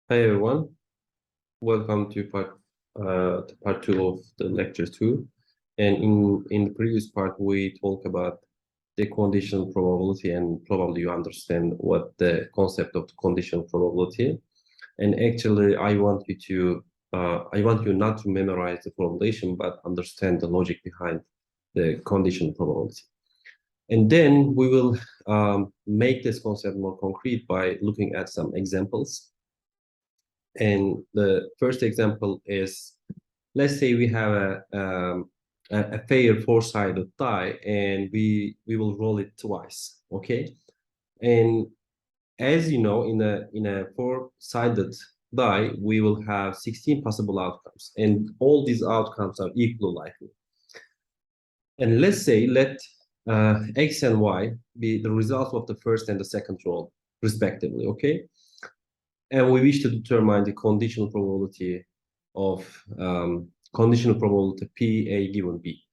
Hi everyone, welcome to part two of the lecture two. And in the previous part, we talked about the conditional probability, and probably you understand what the concept of the conditional probability. And actually, I want you not to memorize the formulation, but understand the logic behind the conditional probability. And then we will make this concept more concrete by looking at some examples. And the first example is, let's say we have a fair four-sided die, and we will roll it twice, okay? And as you know, in a four-sided die, we will have 16 possible outcomes, and all these outcomes are equally likely. And let's say let x and y be the result of the first and the second roll, respectively, okay? And we wish to determine the conditional probability of conditional probability P A given B,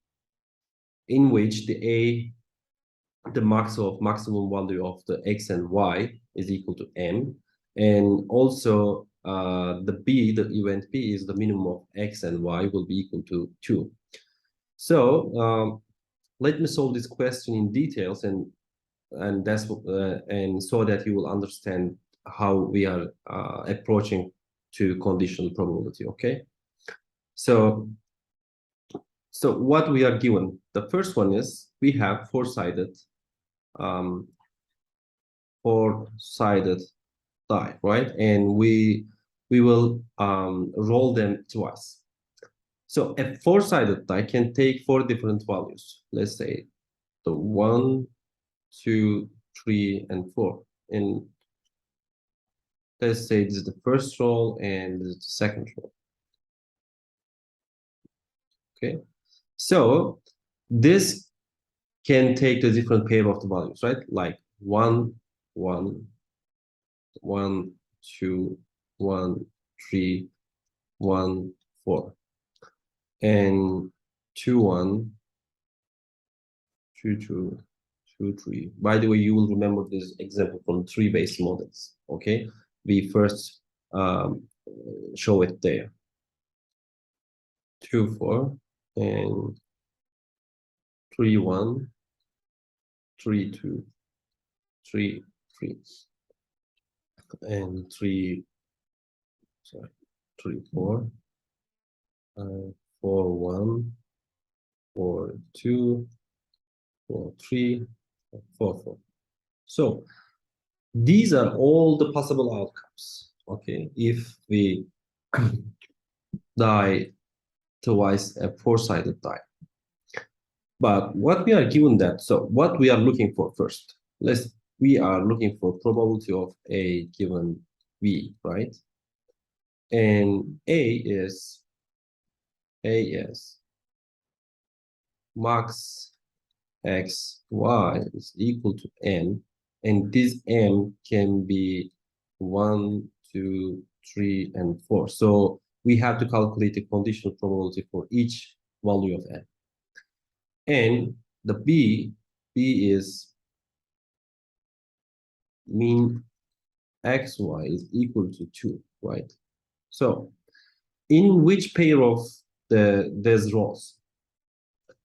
in which the maximum value of the x and y is equal to m, and also the B, the event B, is the minimum of x and y will be equal to 2. So let me solve this question in details, and that's and so that you will understand how we are approaching to conditional probability. Okay, so what we are given, the first one is we have four-sided die, right? And we will roll them twice. So a four-sided die can take four different values. Let's say the 1, 2, 3, and 4. And let's say this is the first roll and this is the second roll. Okay, so this can take the different pair of the values, right? Like 1, 1, 1, 2, 1, 3, 1, 4, and 2, 1, 2, 2, 2, 3. By the way, you will remember this example from tree-based models. Okay, we first show it there. 2, 4, and 3, 1, 3, 2, 3, 3, and 3, 4, 4, 1, 4, 2, 4, 3, 4, 4. So these are all the possible outcomes. Okay, if we die twice a four-sided die. But what we are given that, so what we are looking for first, we are looking for probability of A given V, right? And A is max x, y is equal to m, and this m can be 1, 2, 3, and 4. So we have to calculate the conditional probability for each value of n. And the B is mean xy is equal to 2, right? So in which pair of these rows,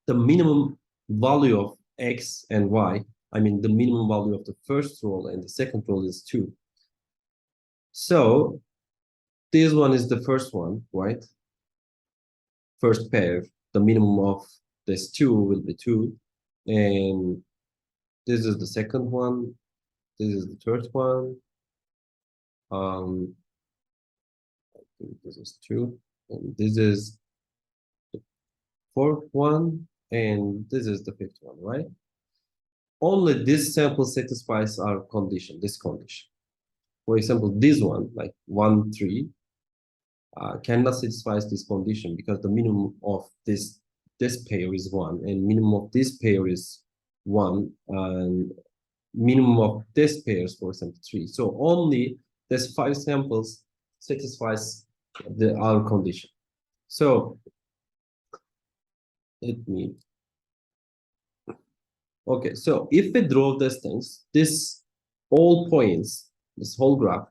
the minimum value of x and y, I mean the minimum value of the first row and the second row is 2. So this one is the first one, right? First pair, the minimum of this 2 will be 2. And this is the second one. This is the third one. I think this is 2. And this is the fourth one. And this is the fifth one, right? Only this sample satisfies our condition, this condition. For example, this one, like 1, 3, cannot satisfy this condition because the minimum of this pair is 1, and minimum of this pair is 1, and minimum of this pair is, for example, 3. So only this 5 samples satisfies our condition. So let me. Okay, so if we draw these things, all points, this whole graph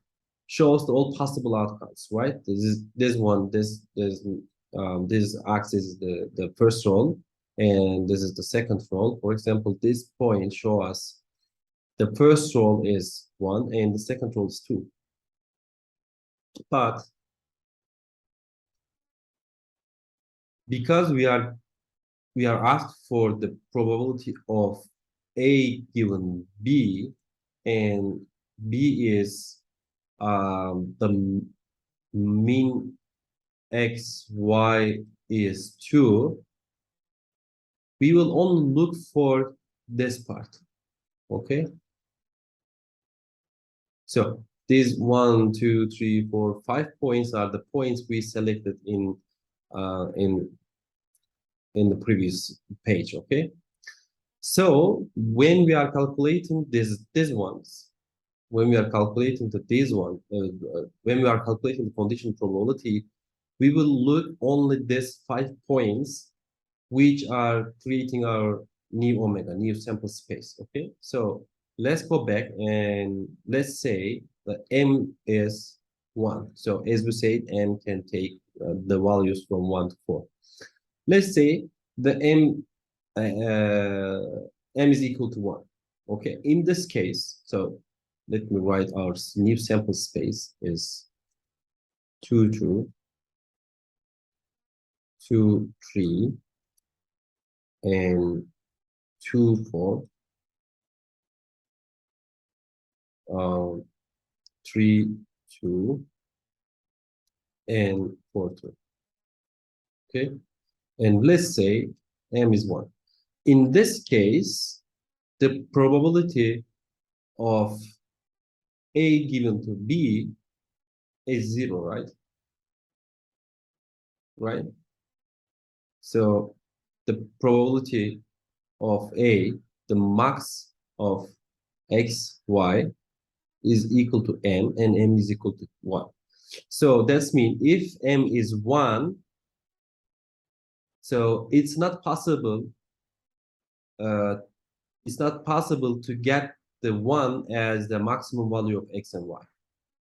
shows the all possible outcomes, right? This axis is the first roll, and this is the second roll. For example, this point show us the first roll is 1 and the second roll is 2. But because we are asked for the probability of A given B, and B is the mean X, Y is 2, we will only look for this part, okay? So these 1, 2, 3, 4, 5 points are the points we selected in the previous page, okay? So when we are calculating these ones, when we are calculating when we are calculating the condition probability, we will look only these 5 points which are creating our new omega, new sample space, okay? So let's go back and let's say that M is 1. So as we said, M can take the values from 1 to 4. Let's say the M is equal to 1. Okay, in this case, so let me write our new sample space is 2, 2, 2, 3, and 2, 4, 3, 2, and 4, 2. Okay, and let's say M is 1. In this case, the probability of A given to B is 0, right? Right? So the probability of A, the max of X, Y is equal to M, and M is equal to 1. So that's mean if M is 1, so it's not possible to get the 1 as the maximum value of X and Y,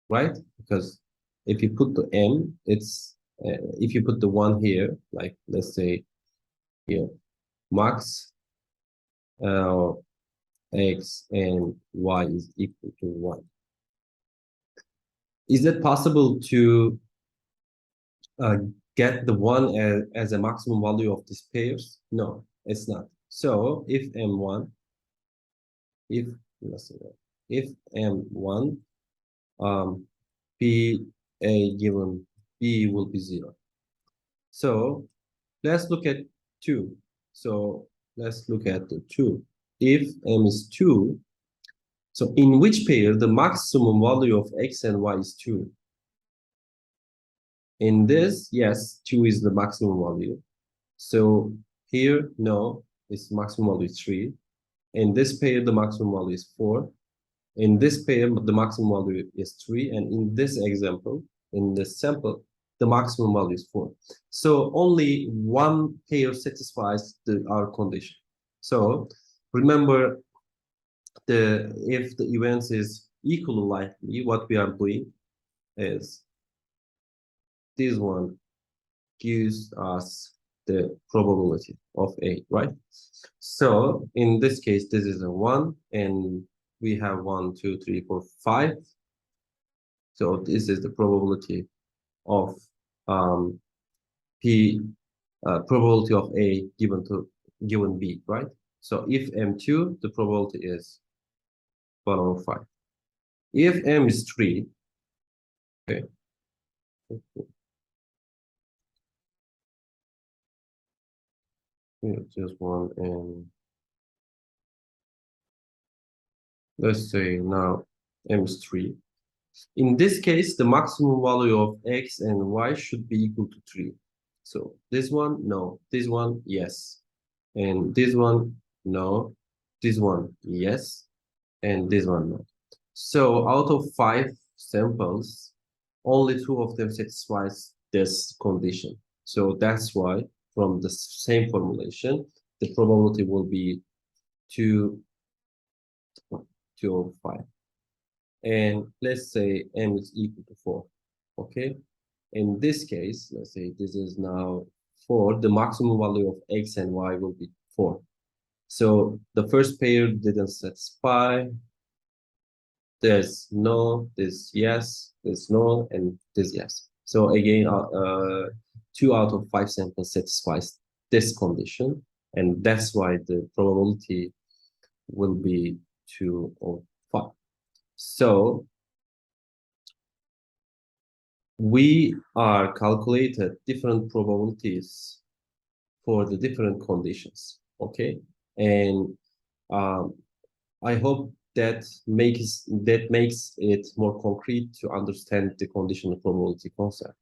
right? Because if you put the M, it's if you put the 1 here, like let's say here, max X and Y is equal to 1. Is it possible to get the 1 as a maximum value of these pairs? No, it's not. So if M1, if let's say that, if M1, P A given B will be 0. So let's look at 2. So let's look at the 2. If M is 2, so in which pair the maximum value of X and Y is 2? In this, yes, 2 is the maximum value. So here, no, its maximum value is 3. In this pair, the maximum value is 4. In this pair, the maximum value is 3. And in this example, in this sample, the maximum value is 4. So only one pair satisfies our condition. So remember, if the events is equally likely, what we are doing is this one gives us the probability of A, right? So in this case, this is a 1, and we have 1, 2, 3, 4, 5. So this is the probability of probability of A given B, right? So if M2, the probability is 1 over 5. If M is 3, okay. Just one, and let's say now M is 3. In this case, the maximum value of X and Y should be equal to 3. So this one, no. This one, yes. And this one, no. This one, yes. And this one, no. So out of 5 samples, only 2 of them satisfies this condition. So that's why from the same formulation, the probability will be 2 over 5. and let's say m is equal to 4. Okay, in this case, let's say this is now 4. The maximum value of x and y will be 4. So the first pair didn't satisfy. There's no, there's yes, there's no, and there's yes. So again, 2 out of 5 samples satisfies this condition, and that's why the probability will be 2 or 5. So we are calculated different probabilities for the different conditions. Okay, and um, I hope that makes it more concrete to understand the conditional probability concept.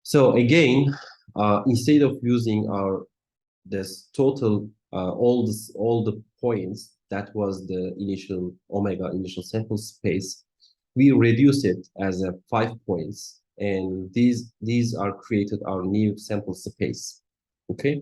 So again, instead of using our this total all the points that was the initial omega initial sample space, we reduce it as a 5 points, and these are created our new sample space. Okay.